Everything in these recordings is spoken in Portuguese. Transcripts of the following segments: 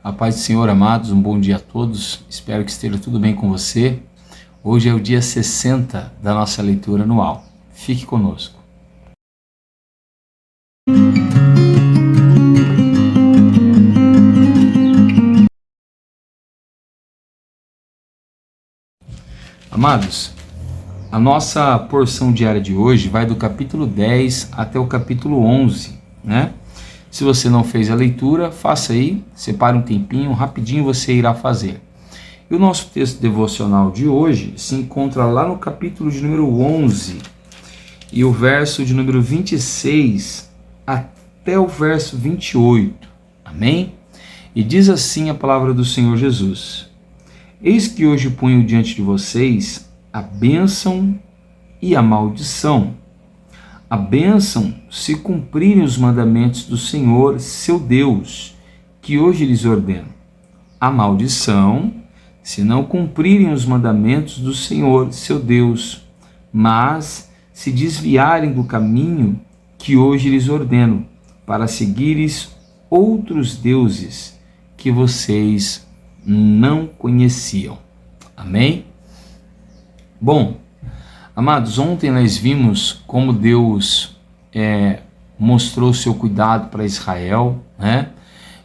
A paz do Senhor, amados, um bom dia a todos. Espero que esteja tudo bem com você. Hoje é o dia 60 da nossa leitura anual. Fique conosco. Amados, a nossa porção diária de hoje vai do capítulo 10 até o capítulo 11, né? Se você não fez a leitura, faça aí, separe um tempinho, rapidinho você irá fazer. E o nosso texto devocional de hoje se encontra lá no capítulo de número 11 e o verso de número 26 até o verso 28. Amém? E diz assim a palavra do Senhor Jesus: Eis que hoje ponho diante de vocês a bênção e a maldição. A bênção, se cumprirem os mandamentos do Senhor, seu Deus, que hoje lhes ordeno. A maldição, se não cumprirem os mandamentos do Senhor, seu Deus, mas se desviarem do caminho que hoje lhes ordeno, para seguires outros deuses que vocês não conheciam. Amém? Bom, amados, ontem nós vimos como Deus mostrou seu cuidado para Israel, né?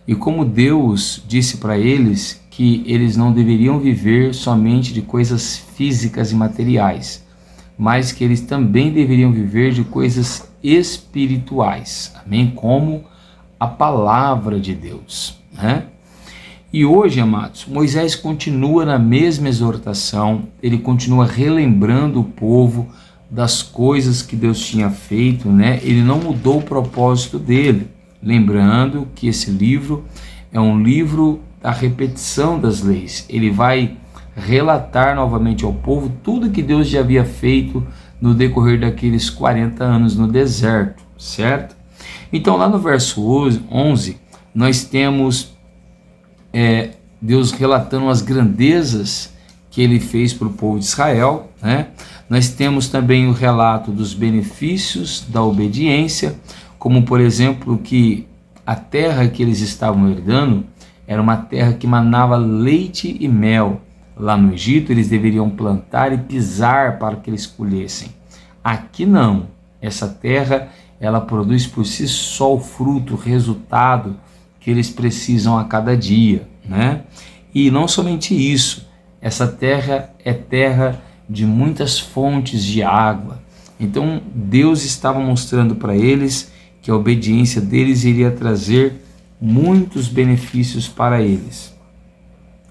E como Deus disse para eles que eles não deveriam viver somente de coisas físicas e materiais, mas que eles também deveriam viver de coisas espirituais, amém? Como a palavra de Deus, né? E hoje, amados, Moisés continua na mesma exortação, ele continua relembrando o povo das coisas que Deus tinha feito, né? Ele não mudou o propósito dele, lembrando que esse livro é um livro da repetição das leis. Ele vai relatar novamente ao povo tudo que Deus já havia feito no decorrer daqueles 40 anos no deserto, certo? Então lá no verso 11, nós temos Deus relatando as grandezas que ele fez para o povo de Israel, né? Nós temos também o relato dos benefícios da obediência, como por exemplo que a terra que eles estavam herdando era uma terra que manava leite e mel. Lá no Egito eles deveriam plantar e pisar para que eles colhessem. Aqui não, essa terra ela produz por si só o fruto, o resultado que eles precisam a cada dia, né? E não somente isso, essa terra é terra de muitas fontes de água. Então Deus estava mostrando para eles que a obediência deles iria trazer muitos benefícios para eles,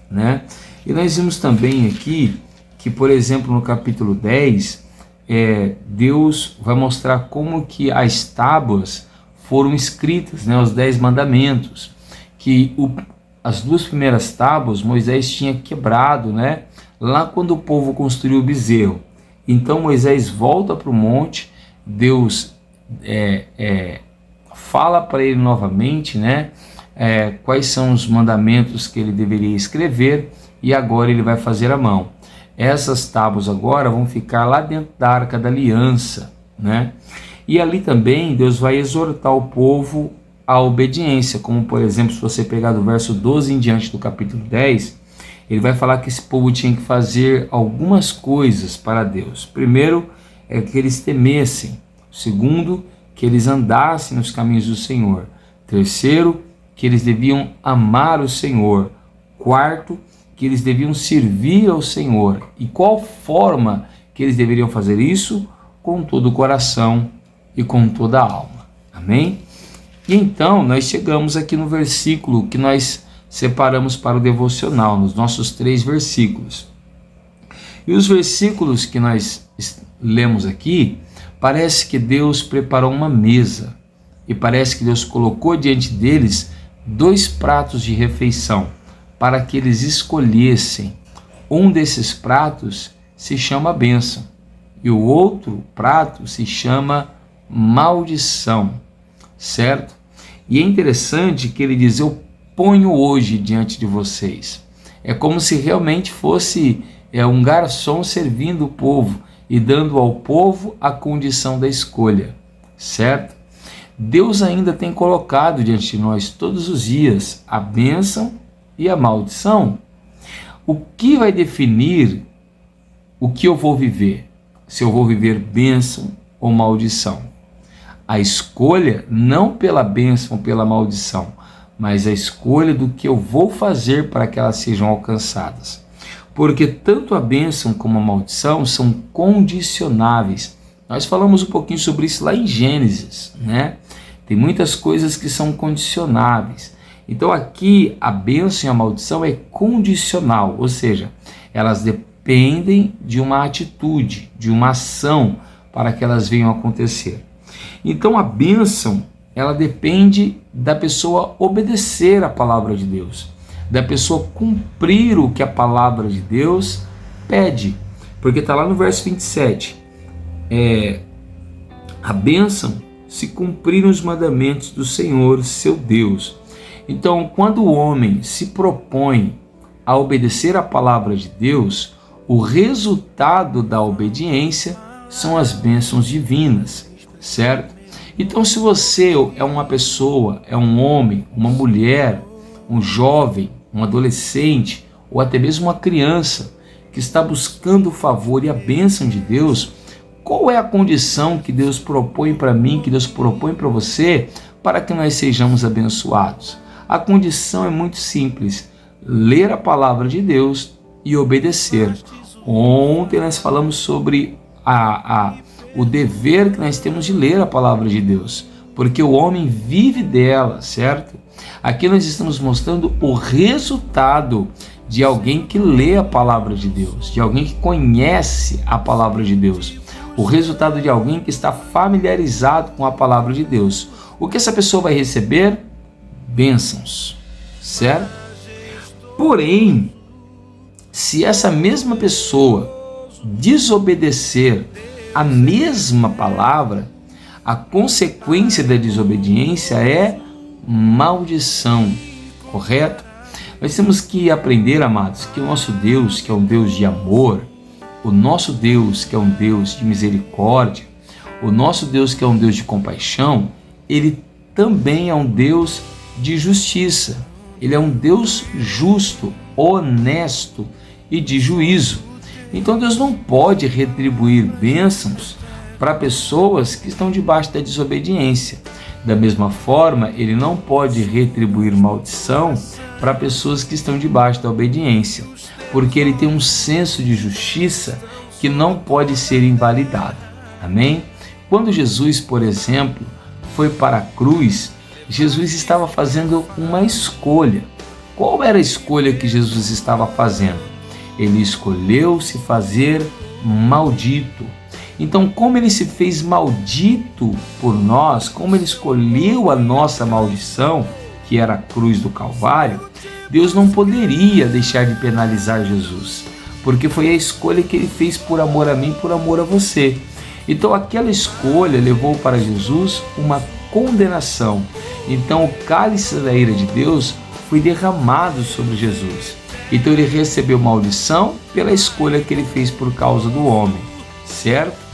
né? E nós vimos também aqui que, por exemplo, no capítulo 10, Deus vai mostrar como que as tábuas foram escritas, né, os 10 mandamentos, que as 2 primeiras tábuas Moisés tinha quebrado, né, lá quando o povo construiu o bezerro. Então Moisés volta para o monte, Deus fala para ele novamente, né, quais são os mandamentos que ele deveria escrever, e agora ele vai fazer a mão. Essas tábuas agora vão ficar lá dentro da Arca da Aliança, né? E ali também Deus vai exortar o povo à obediência, como por exemplo, se você pegar do verso 12 em diante do capítulo 10, ele vai falar que esse povo tinha que fazer algumas coisas para Deus. Primeiro, que eles temessem. Segundo, que eles andassem nos caminhos do Senhor. Terceiro, que eles deviam amar o Senhor. Quarto, que eles deviam servir ao Senhor. E qual forma que eles deveriam fazer isso? Com todo o coração e com toda a alma. Amém? E então nós chegamos aqui no versículo que nós separamos para o devocional, nos nossos 3 versículos. E os versículos que nós lemos aqui, parece que Deus preparou uma mesa, e parece que Deus colocou diante deles 2 pratos de refeição, para que eles escolhessem. Um desses pratos se chama bênção, e o outro prato se chama maldição, certo? E é interessante que ele diz: eu ponho hoje diante de vocês. É como se realmente fosse um garçom servindo o povo e dando ao povo a condição da escolha, certo? Deus ainda tem colocado diante de nós todos os dias a bênção e a maldição, o que vai definir o que eu vou viver? Se eu vou viver bênção ou maldição? A escolha não pela bênção ou pela maldição, mas a escolha do que eu vou fazer para que elas sejam alcançadas. Porque tanto a bênção como a maldição são condicionáveis. Nós falamos um pouquinho sobre isso lá em Gênesis, né? Tem muitas coisas que são condicionáveis. Então aqui a bênção e a maldição é condicional, ou seja, elas dependem de uma atitude, de uma ação para que elas venham a acontecer. Então a bênção, ela depende da pessoa obedecer a palavra de Deus, da pessoa cumprir o que a palavra de Deus pede, porque está lá no verso 27, a bênção se cumprirem os mandamentos do Senhor, seu Deus. Então, quando o homem se propõe a obedecer a palavra de Deus, o resultado da obediência são as bênçãos divinas, certo? Então, se você é uma pessoa, é um homem, uma mulher, um jovem, um adolescente ou até mesmo uma criança que está buscando o favor e a bênção de Deus, qual é a condição que Deus propõe para mim, que Deus propõe para você, para que nós sejamos abençoados? A condição é muito simples: ler a palavra de Deus e obedecer. Ontem nós falamos sobre o dever que nós temos de ler a palavra de Deus, porque o homem vive dela, certo? Aqui nós estamos mostrando o resultado de alguém que lê a palavra de Deus, de alguém que conhece a palavra de Deus, o resultado de alguém que está familiarizado com a palavra de Deus. O que essa pessoa vai receber? Bênçãos, certo? Porém, se essa mesma pessoa desobedecer a mesma palavra, a consequência da desobediência é maldição, correto? Nós temos que aprender, amados, que o nosso Deus, que é um Deus de amor, o nosso Deus, que é um Deus de misericórdia, o nosso Deus, que é um Deus de compaixão, ele também é um Deus de justiça. Ele é um Deus justo, honesto e de juízo. Então Deus não pode retribuir bênçãos para pessoas que estão debaixo da desobediência. Da mesma forma, ele não pode retribuir maldição para pessoas que estão debaixo da obediência, porque ele tem um senso de justiça que não pode ser invalidado. Amém? Quando Jesus, por exemplo, foi para a cruz, Jesus estava fazendo uma escolha. Qual era a escolha que Jesus estava fazendo? Ele escolheu se fazer maldito. Então, como ele se fez maldito por nós, como ele escolheu a nossa maldição, que era a cruz do Calvário, Deus não poderia deixar de penalizar Jesus, porque foi a escolha que ele fez por amor a mim, por amor a você. Então, aquela escolha levou para Jesus uma condenação. Então, o cálice da ira de Deus foi derramado sobre Jesus. Então, ele recebeu maldição pela escolha que ele fez por causa do homem, certo?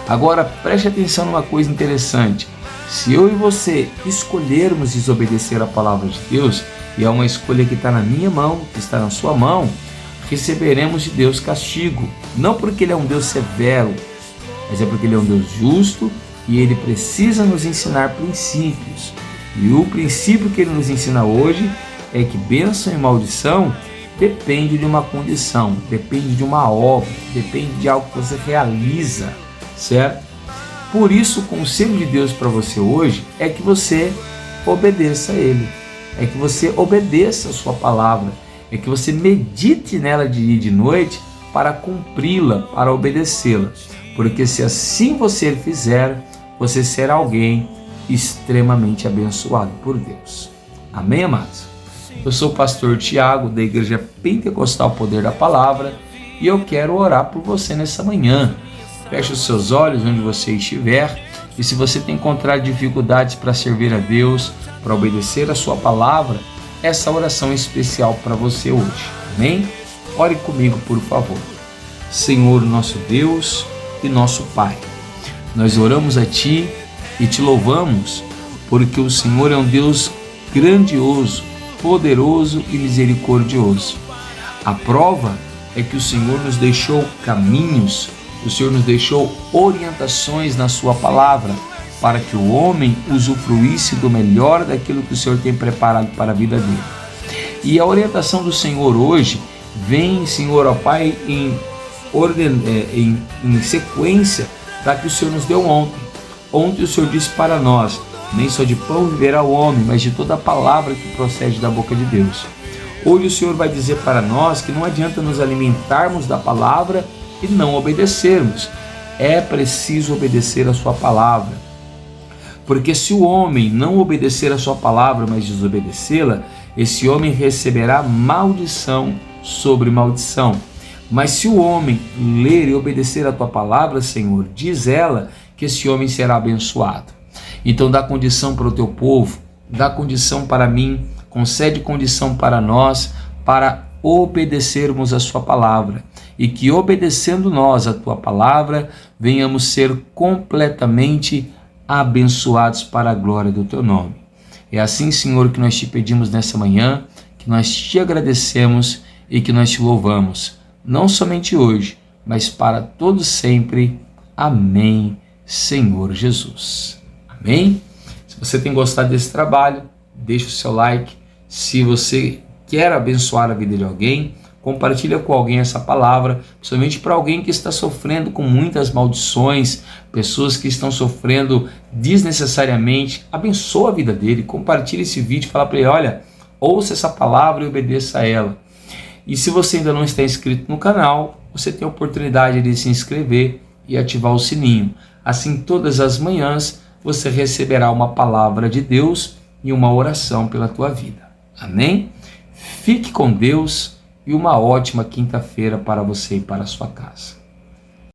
Agora, preste atenção numa coisa interessante. Se eu e você escolhermos desobedecer a palavra de Deus, e é uma escolha que está na minha mão, que está na sua mão, receberemos de Deus castigo. Não porque ele é um Deus severo, mas é porque ele é um Deus justo e ele precisa nos ensinar princípios. E o princípio que ele nos ensina hoje é que bênção e maldição depende de uma condição, depende de uma obra, depende de algo que você realiza, certo? Por isso, o conselho de Deus para você hoje é que você obedeça a Ele, é que você obedeça a sua palavra, é que você medite nela de dia e de noite para cumpri-la, para obedecê-la, porque se assim você fizer, você será alguém extremamente abençoado por Deus. Amém, amados? Eu sou o pastor Tiago, da Igreja Pentecostal Poder da Palavra, e eu quero orar por você nessa manhã. Feche os seus olhos onde você estiver, e se você tem encontrado dificuldades para servir a Deus, para obedecer a sua palavra, essa oração é especial para você hoje. Amém? Ore comigo, por favor. Senhor, nosso Deus e nosso Pai, nós oramos a Ti e Te louvamos, porque o Senhor é um Deus grandioso, poderoso e misericordioso. A prova é que o Senhor nos deixou caminhos, o Senhor nos deixou orientações na sua palavra, para que o homem usufruísse do melhor daquilo que o Senhor tem preparado para a vida dele. E a orientação do Senhor hoje vem, Senhor, ó Pai, em sequência da que o Senhor nos deu ontem. Ontem o Senhor disse para nós: nem só de pão viverá o homem, mas de toda a palavra que procede da boca de Deus. Hoje o Senhor vai dizer para nós que não adianta nos alimentarmos da palavra e não obedecermos. É preciso obedecer a sua palavra. Porque se o homem não obedecer a sua palavra, mas desobedecê-la, esse homem receberá maldição sobre maldição. Mas se o homem ler e obedecer a tua palavra, Senhor, diz ela que esse homem será abençoado. Então dá condição para o teu povo, dá condição para mim, concede condição para nós, para obedecermos a sua palavra. E que obedecendo nós a tua palavra, venhamos ser completamente abençoados para a glória do teu nome. É assim, Senhor, que nós te pedimos nessa manhã, que nós te agradecemos e que nós te louvamos, não somente hoje, mas para todo sempre. Amém, Senhor Jesus. Amém? Se você tem gostado desse trabalho, deixa o seu like. Se você quer abençoar a vida de alguém, compartilha com alguém essa palavra, principalmente para alguém que está sofrendo com muitas maldições, pessoas que estão sofrendo desnecessariamente. Abençoa a vida dele, compartilha esse vídeo, fala para ele: olha, ouça essa palavra e obedeça a ela. E se você ainda não está inscrito no canal, você tem a oportunidade de se inscrever e ativar o sininho. Assim, todas as manhãs você receberá uma palavra de Deus e uma oração pela tua vida. Amém? Fique com Deus e uma ótima quinta-feira para você e para a sua casa.